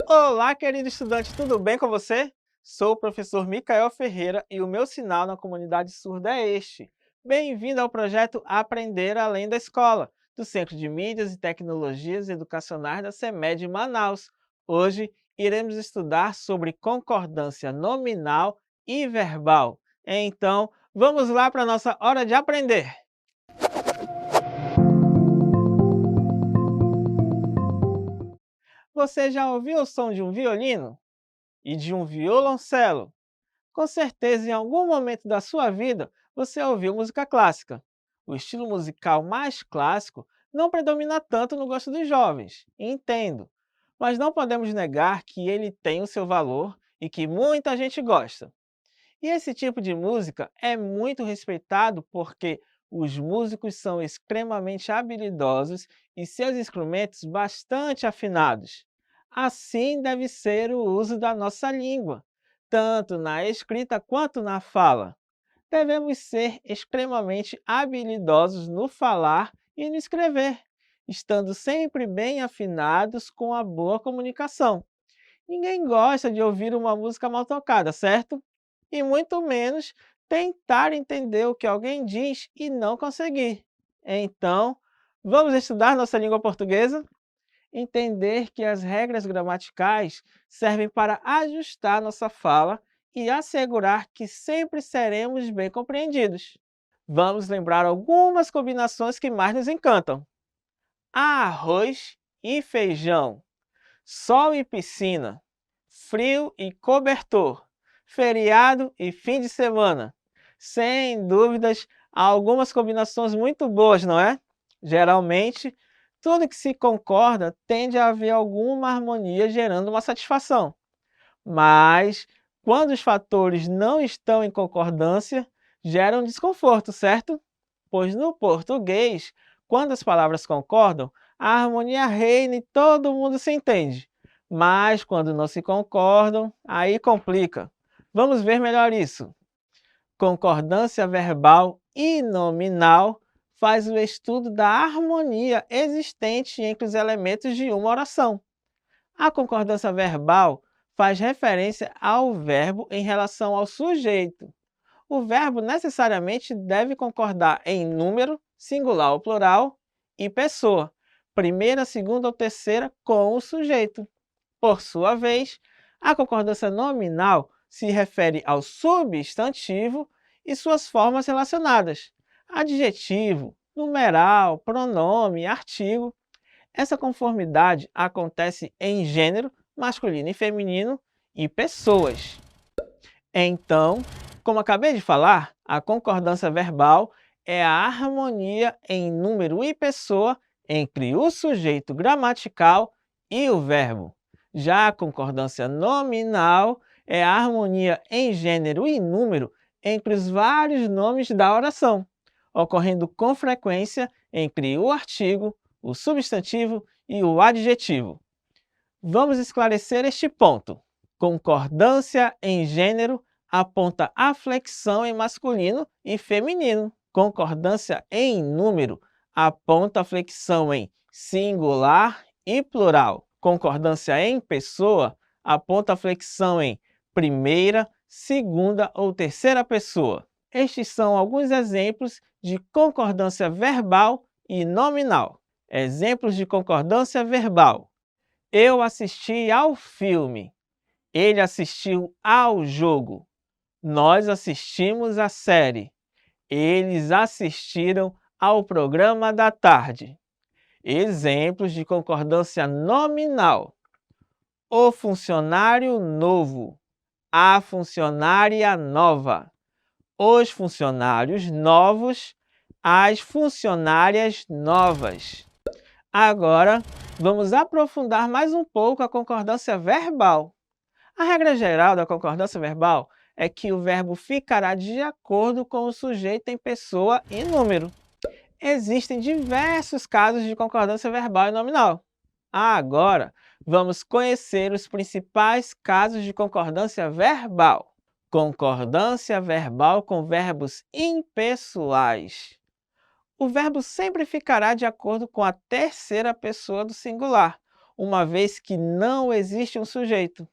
Olá, querido estudante, tudo bem com você? Sou o professor Micael Ferreira e o meu sinal na comunidade surda é este. Bem-vindo ao projeto Aprender Além da Escola, do Centro de Mídias e Tecnologias Educacionais da CEMED Manaus. Hoje iremos estudar sobre concordância nominal e verbal. Então, vamos lá para a nossa hora de aprender. Você já ouviu o som de um violino e de um violoncelo? Com certeza, em algum momento da sua vida, você ouviu música clássica. O estilo musical mais clássico não predomina tanto no gosto dos jovens, entendo. Mas não podemos negar que ele tem o seu valor e que muita gente gosta. E esse tipo de música é muito respeitado porque os músicos são extremamente habilidosos e seus instrumentos bastante afinados. Assim deve ser o uso da nossa língua, tanto na escrita quanto na fala. Devemos ser extremamente habilidosos no falar e no escrever, estando sempre bem afinados com a boa comunicação. Ninguém gosta de ouvir uma música mal tocada, certo? E muito menos tentar entender o que alguém diz e não conseguir. Então, vamos estudar nossa língua portuguesa? Entender que as regras gramaticais servem para ajustar nossa fala e assegurar que sempre seremos bem compreendidos. Vamos lembrar algumas combinações que mais nos encantam: arroz e feijão, sol e piscina, frio e cobertor, feriado e fim de semana. Sem dúvidas, há algumas combinações muito boas, não é? Geralmente, tudo que se concorda tende a haver alguma harmonia gerando uma satisfação. Mas, quando os fatores não estão em concordância, geram desconforto, certo? Pois no português, quando as palavras concordam, a harmonia reina e todo mundo se entende. Mas quando não se concordam, aí complica. Vamos ver melhor isso. Concordância verbal e nominal faz o estudo da harmonia existente entre os elementos de uma oração. A concordância verbal faz referência ao verbo em relação ao sujeito. O verbo necessariamente deve concordar em número, singular ou plural, e pessoa, primeira, segunda ou terceira com o sujeito. Por sua vez, a concordância nominal se refere ao substantivo e suas formas relacionadas: adjetivo, numeral, pronome, artigo. Essa conformidade acontece em gênero, masculino e feminino, e pessoas. Então, como acabei de falar, a concordância verbal é a harmonia em número e pessoa entre o sujeito gramatical e o verbo. Já a concordância nominal é a harmonia em gênero e número entre os vários nomes da oração, ocorrendo com frequência entre o artigo, o substantivo e o adjetivo. Vamos esclarecer este ponto. Concordância em gênero aponta a flexão em masculino e feminino. Concordância em número aponta a flexão em singular e plural. Concordância em pessoa aponta a flexão em primeira, segunda ou terceira pessoa. Estes são alguns exemplos de concordância verbal e nominal. Exemplos de concordância verbal: eu assisti ao filme. Ele assistiu ao jogo. Nós assistimos à série. Eles assistiram ao programa da tarde. Exemplos de concordância nominal: o funcionário novo, a funcionária nova, os funcionários novos, as funcionárias novas. Agora, vamos aprofundar mais um pouco a concordância verbal. A regra geral da concordância verbal é que o verbo ficará de acordo com o sujeito em pessoa e número. Existem diversos casos de concordância verbal e nominal. Agora, vamos conhecer os principais casos de concordância verbal. Concordância verbal com verbos impessoais. O verbo sempre ficará de acordo com a terceira pessoa do singular, uma vez que não existe um sujeito.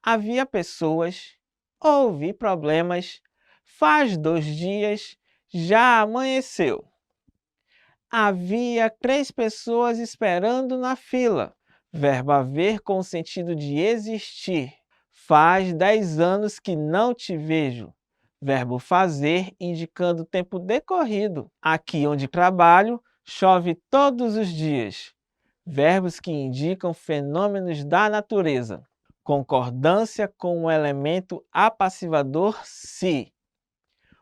Havia pessoas, houve problemas, faz 2 dias, já amanheceu. Havia 3 pessoas esperando na fila. Verbo haver com o sentido de existir. Faz 10 anos que não te vejo. Verbo fazer, indicando o tempo decorrido. Aqui onde trabalho, chove todos os dias. Verbos que indicam fenômenos da natureza. Concordância com o elemento apassivador se.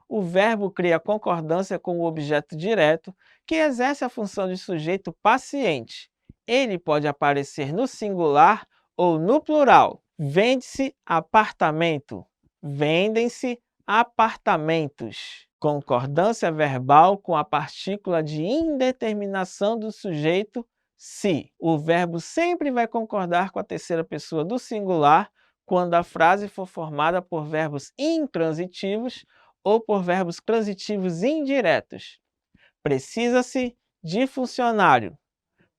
O verbo cria concordância com o objeto direto, que exerce a função de sujeito paciente. Ele pode aparecer no singular ou no plural. Vende-se apartamento. Vendem-se apartamentos. Concordância verbal com a partícula de indeterminação do sujeito se. O verbo sempre vai concordar com a terceira pessoa do singular quando a frase for formada por verbos intransitivos ou por verbos transitivos indiretos. Precisa-se de funcionário.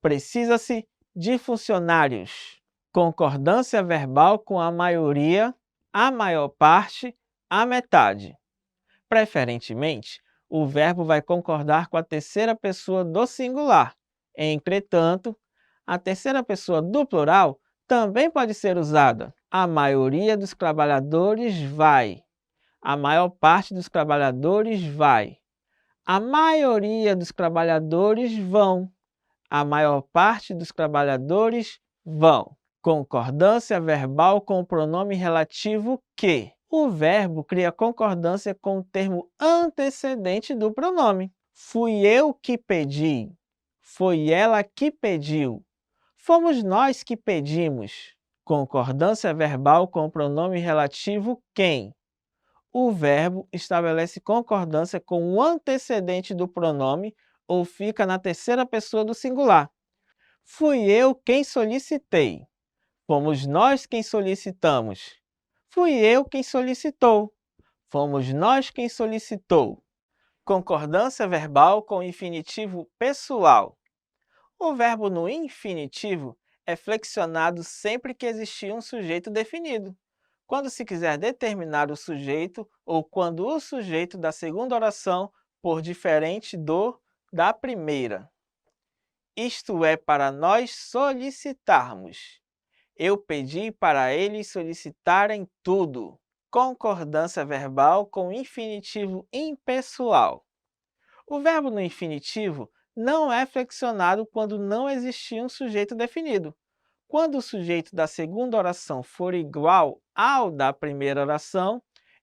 Precisa-se de funcionários. Concordância verbal com a maioria, a maior parte, a metade. Preferentemente, o verbo vai concordar com a terceira pessoa do singular. Entretanto, a terceira pessoa do plural também pode ser usada. A maioria dos trabalhadores vai. A maior parte dos trabalhadores vai. A maioria dos trabalhadores vão. A maior parte dos trabalhadores vão. Concordância verbal com o pronome relativo que. O verbo cria concordância com o termo antecedente do pronome. Fui eu que pedi. Foi ela que pediu. Fomos nós que pedimos. Concordância verbal com o pronome relativo quem. O verbo estabelece concordância com o antecedente do pronome ou fica na terceira pessoa do singular. Fui eu quem solicitei. Fomos nós quem solicitamos. Fui eu quem solicitou. Fomos nós quem solicitou. Concordância verbal com o infinitivo pessoal. O verbo no infinitivo é flexionado sempre que existir um sujeito definido. Quando se quiser determinar o sujeito ou quando o sujeito da segunda oração for diferente da primeira. Isto é para nós solicitarmos. Eu pedi para eles solicitarem tudo. Concordância verbal com infinitivo impessoal. O verbo no infinitivo não é flexionado quando não existir um sujeito definido. Quando o sujeito da segunda oração for igual ao da primeira oração,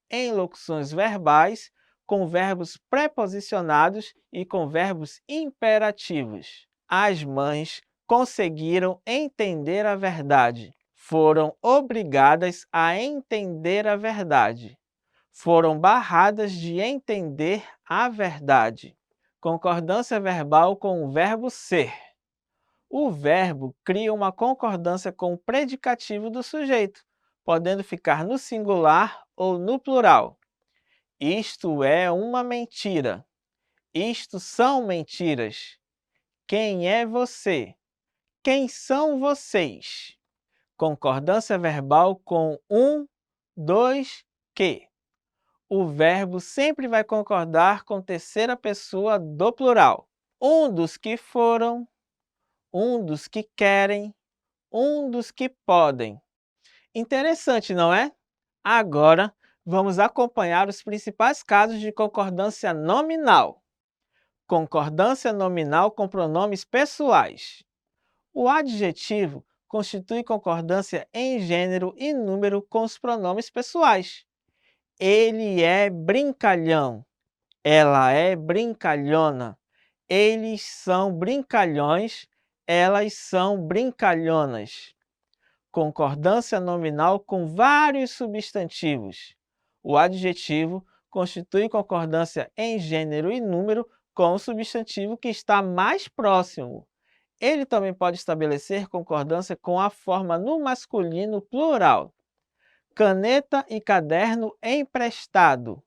em locuções verbais, com verbos preposicionados e com verbos imperativos. As mães conseguiram entender a verdade. Foram obrigadas a entender a verdade. Foram barradas de entender a verdade. Concordância verbal com o verbo ser. O verbo cria uma concordância com o predicativo do sujeito, podendo ficar no singular ou no plural. Isto é uma mentira. Isto são mentiras. Quem é você? Quem são vocês? Concordância verbal com dois, que. O verbo sempre vai concordar com terceira pessoa do plural. Um dos que foram, um dos que querem, um dos que podem. Interessante, não é? Agora, vamos acompanhar os principais casos de concordância nominal. Concordância nominal com pronomes pessoais. O adjetivo constitui concordância em gênero e número com os pronomes pessoais. Ele é brincalhão. Ela é brincalhona. Eles são brincalhões. Elas são brincalhonas. Concordância nominal com vários substantivos. O adjetivo constitui concordância em gênero e número com o substantivo que está mais próximo. Ele também pode estabelecer concordância com a forma no masculino plural. Caneta e caderno emprestado.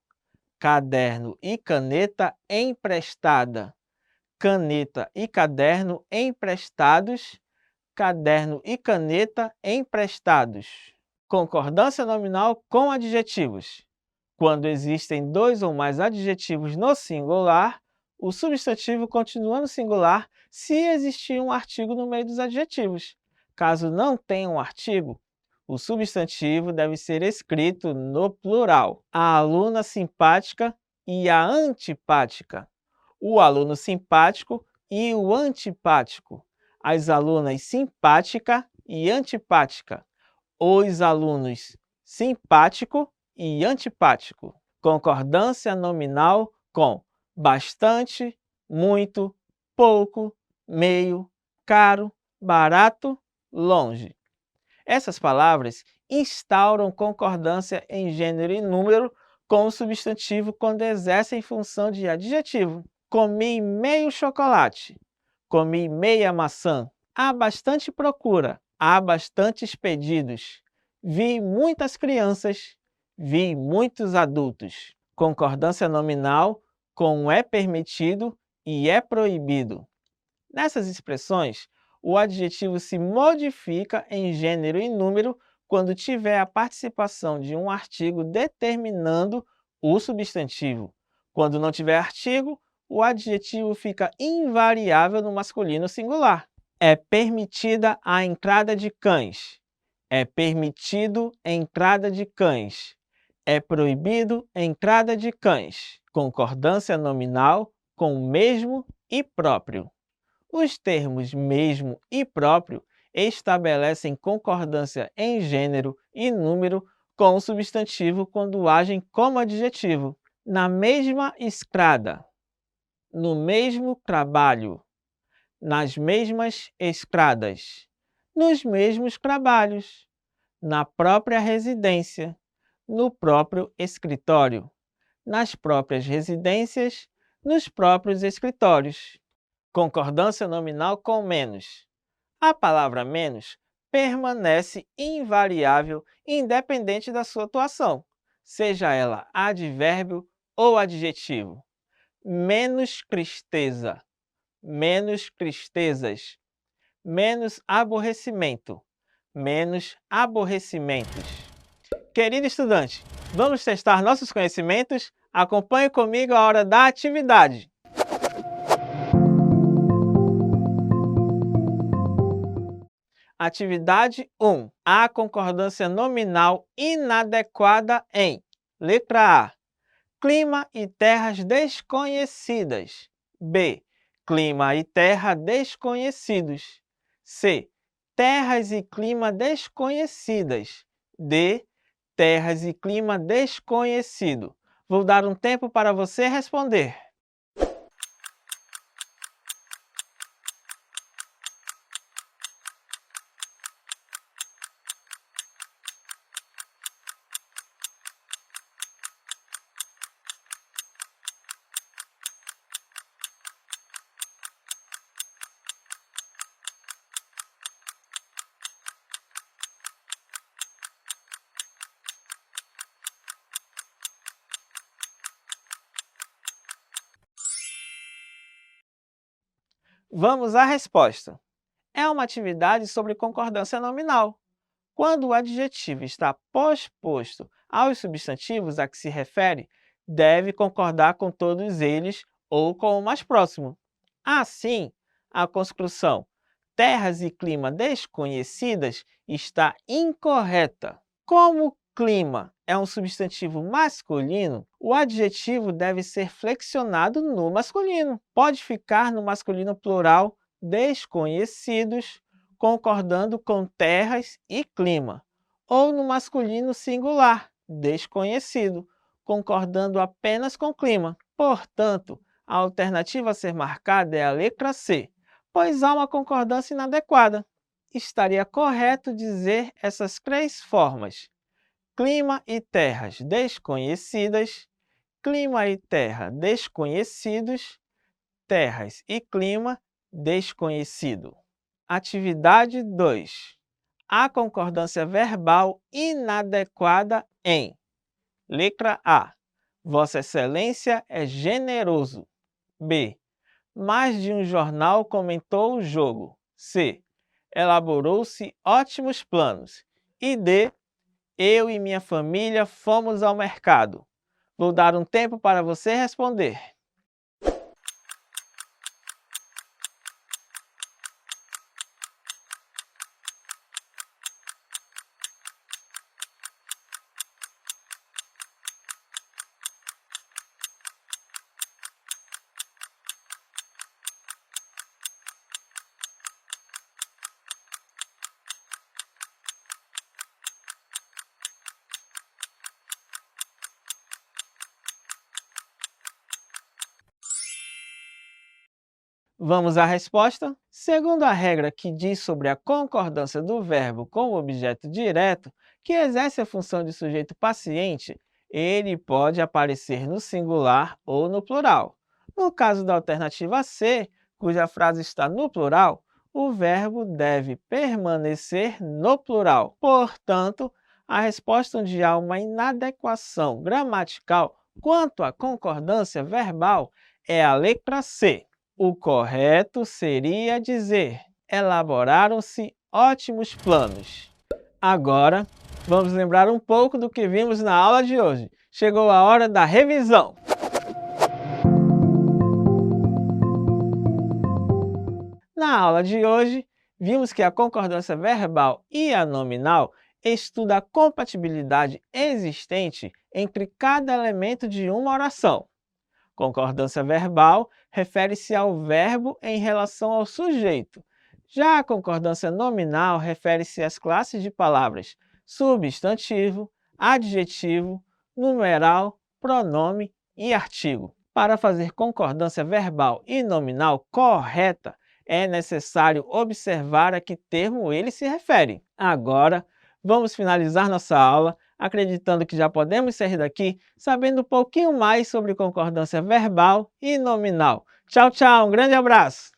Caderno e caneta emprestada. Caneta e caderno emprestados. caderno e caneta emprestados. Concordância nominal com adjetivos. Quando existem dois ou mais adjetivos no singular, o substantivo continua no singular se existir um artigo no meio dos adjetivos. Caso não tenha um artigo, o substantivo deve ser escrito no plural. A aluna simpática e a antipática. O aluno simpático e o antipático. As alunas simpática e antipática. Os alunos simpático e antipático. Concordância nominal com bastante, muito, pouco, meio, caro, barato, longe. Essas palavras instauram concordância em gênero e número com o substantivo quando exercem função de adjetivo. Comi meio chocolate. Comi meia maçã. Há bastante procura. Há bastantes pedidos. Vi muitas crianças. Vi muitos adultos. Concordância nominal com é permitido e é proibido. Nessas expressões, o adjetivo se modifica em gênero e número quando tiver a participação de um artigo determinando o substantivo. Quando não tiver artigo, o adjetivo fica invariável no masculino singular. É permitida a entrada de cães. É permitido a entrada de cães. É proibido a entrada de cães. Concordância nominal com mesmo e próprio. Os termos mesmo e próprio estabelecem concordância em gênero e número com o substantivo quando agem como adjetivo. Na mesma estrada, no mesmo trabalho, nas mesmas estradas, nos mesmos trabalhos, na própria residência, no próprio escritório, nas próprias residências, nos próprios escritórios. Concordância nominal com menos. A palavra menos permanece invariável independente da sua atuação, seja ela advérbio ou adjetivo. Menos tristeza, menos tristezas, menos aborrecimento, menos aborrecimentos. Querido estudante, vamos testar nossos conhecimentos? Acompanhe comigo a hora da atividade. Atividade 1. A concordância nominal inadequada em: letra A, clima e terras desconhecidas. B, clima e terra desconhecidos. C, terras e clima desconhecidas. D, terras e clima desconhecido. Vou dar um tempo para você responder. Vamos à resposta. É uma atividade sobre concordância nominal. Quando o adjetivo está posposto aos substantivos a que se refere, deve concordar com todos eles ou com o mais próximo. Assim, a construção terras e clima desconhecidas está incorreta. Como clima é um substantivo masculino, o adjetivo deve ser flexionado no masculino. Pode ficar no masculino plural desconhecidos, concordando com terras e clima, ou no masculino singular desconhecido, concordando apenas com clima. Portanto, a alternativa a ser marcada é a letra C, pois há uma concordância inadequada. Estaria correto dizer essas três formas: clima e terras desconhecidas, clima e terra desconhecidos, terras e clima desconhecido. Atividade 2. A concordância verbal inadequada em: letra A, Vossa Excelência é generoso. B, mais de um jornal comentou o jogo. C, elaborou-se ótimos planos. E D, eu e minha família fomos ao mercado. Vou dar um tempo para você responder. Vamos à resposta? Segundo a regra que diz sobre a concordância do verbo com o objeto direto, que exerce a função de sujeito paciente, ele pode aparecer no singular ou no plural. No caso da alternativa C, cuja frase está no plural, o verbo deve permanecer no plural. Portanto, a resposta onde há uma inadequação gramatical quanto à concordância verbal é a letra C. O correto seria dizer: elaboraram-se ótimos planos. Agora, vamos lembrar um pouco do que vimos na aula de hoje. Chegou a hora da revisão! Na aula de hoje, vimos que a concordância verbal e a nominal estuda a compatibilidade existente entre cada elemento de uma oração. Concordância verbal refere-se ao verbo em relação ao sujeito. Já a concordância nominal refere-se às classes de palavras substantivo, adjetivo, numeral, pronome e artigo. Para fazer concordância verbal e nominal correta, é necessário observar a que termo ele se refere. Agora, vamos finalizar nossa aula acreditando que já podemos sair daqui sabendo um pouquinho mais sobre concordância verbal e nominal. Tchau, tchau, um grande abraço!